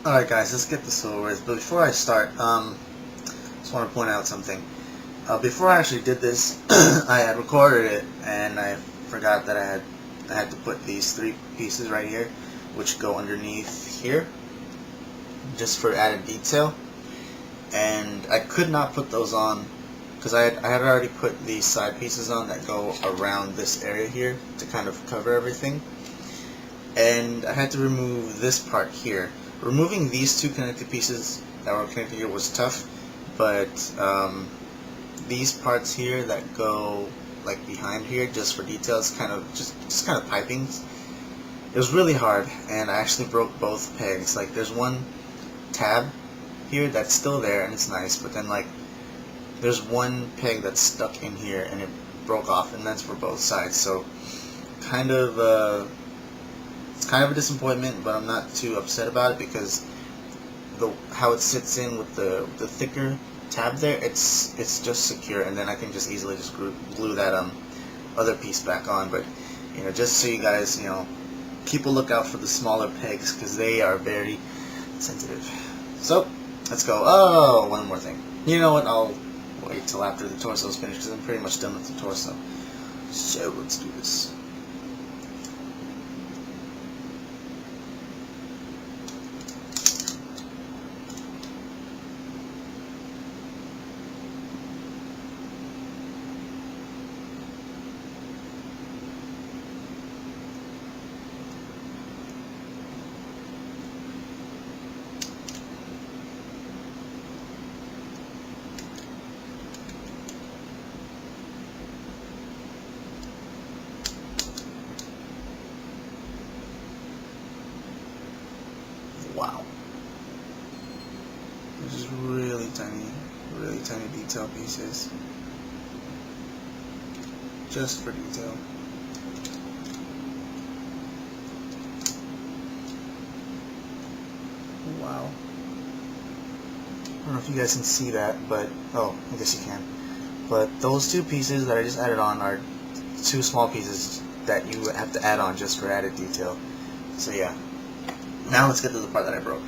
Alright guys, let's get this over with. But before I start, just want to point out something. Before I actually did this, I had recorded it, and I forgot that I had to put these three pieces right here, which go underneath here, just for added detail. And I could not put those on, because I had already put these side pieces on that go around this area here to kind of cover everything. And I had to remove this part here. Removing these two connected pieces that were connected here was tough, but these parts here that go like behind here just for details, kind of just kind of pipings, it was really hard, and I actually broke both pegs. Like there's one tab here that's still there and it's nice, but then like there's one peg that's stuck in here and it broke off, and that's for both sides. So kind of it's kind of a disappointment, but I'm not too upset about it because how it sits in with the thicker tab there, it's just secure, and then I can just easily just glue that other piece back on. But just so you guys keep a lookout for the smaller pegs because they are very sensitive. So let's go. Oh, one more thing. You know what? I'll wait till after the torso is finished because I'm pretty much done with the torso. So let's do this. Wow. They're just really tiny detail pieces. Just for detail. Wow. I don't know if you guys can see that, but oh, I guess you can. But those two pieces that I just added on are two small pieces that you have to add on just for added detail. So yeah. Now let's get to the part that I broke.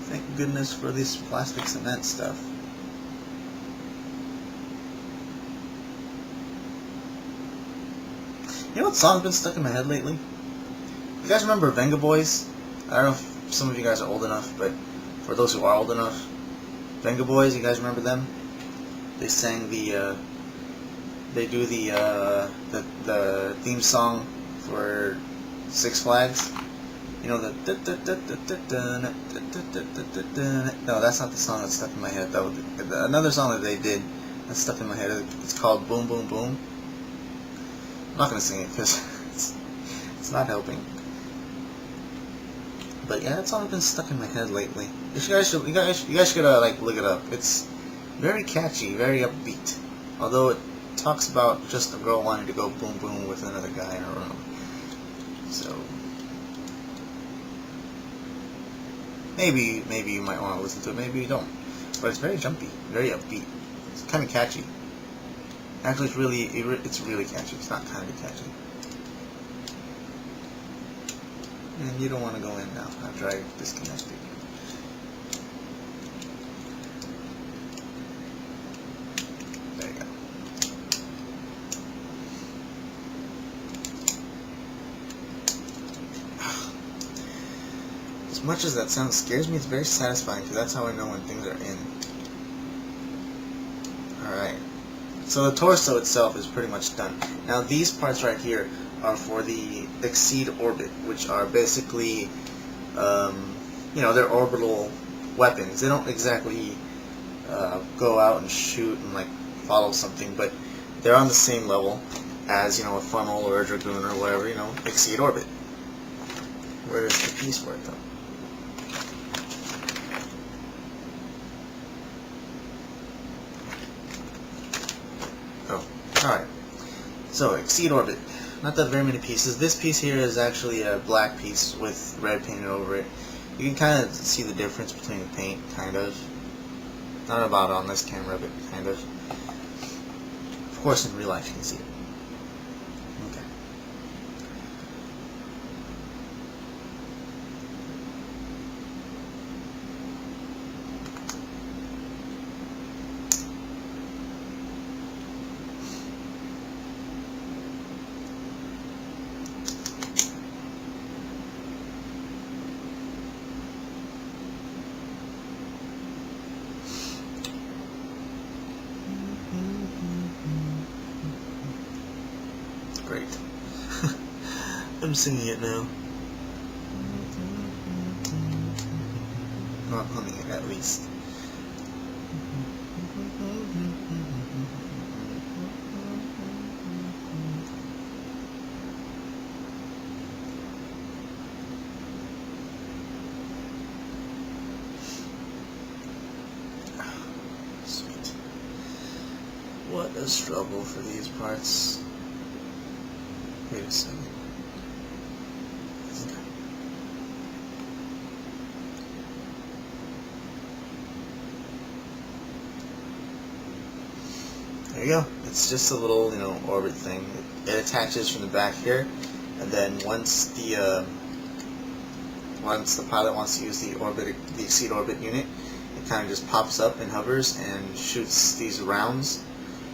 Thank goodness for this plastic cement stuff. You know what song's been stuck in my head lately? You guys remember Venga Boys? I don't know if some of you guys are old enough, but for those who are old enough, Venga Boys, you guys remember them? They sang they do the theme song for Six Flags. You know the no, that's not the song that's stuck in my head. Another song that they did that's stuck in my head. It's called Boom Boom Boom. I'm not gonna sing it because it's not helping. But yeah, that song's been stuck in my head lately. You guys should like look it up. It's very catchy, very upbeat. Although it talks about just a girl wanting to go boom boom with another guy in a room. So maybe you might want to listen to it. Maybe you don't. But it's very jumpy, very upbeat. It's kind of catchy. Actually, it's really catchy. It's not kind of catchy. And you don't want to go in now after I disconnect it. There you go. As much as that sound scares me, it's very satisfying because that's how I know when things are in. Alright. So the torso itself is pretty much done. Now these parts right here are for the Exceed Orbit, which are basically, they're orbital weapons. They don't exactly go out and shoot and like follow something, but they're on the same level as a funnel or a dragoon or whatever. Exceed Orbit. Where's the piece for it though? Oh, alright. So, Exceed Orbit. Not that very many pieces. This piece here is actually a black piece with red painted over it. You can kind of see the difference between the paint, kind of. Not about on this camera, but kind of. Of course, in real life you can see it. I'm singing it now. Not humming it, at least. Sweet. What a struggle for these parts. Wait a second. There you go. It's just a little, orbit thing. It attaches from the back here, and then once the pilot wants to use the exceed orbit unit, it kind of just pops up and hovers and shoots these rounds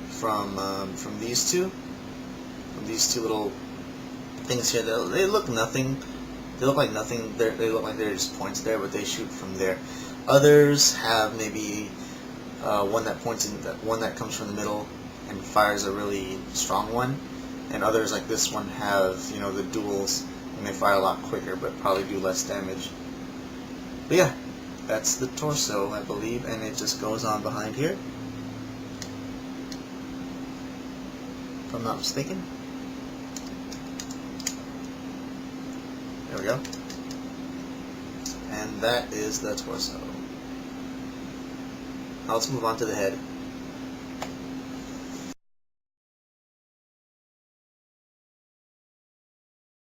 from these two little things here. They look nothing. They look like nothing. They look like they're just points there, but they shoot from there. Others have maybe one that points in, one that comes from the middle and fires a really strong one, and others like this one have the duals, and they fire a lot quicker but probably do less damage. But yeah, that's the torso, I believe, and it just goes on behind here, if I'm not mistaken. There we go. And that is the torso. Now let's move on to the head.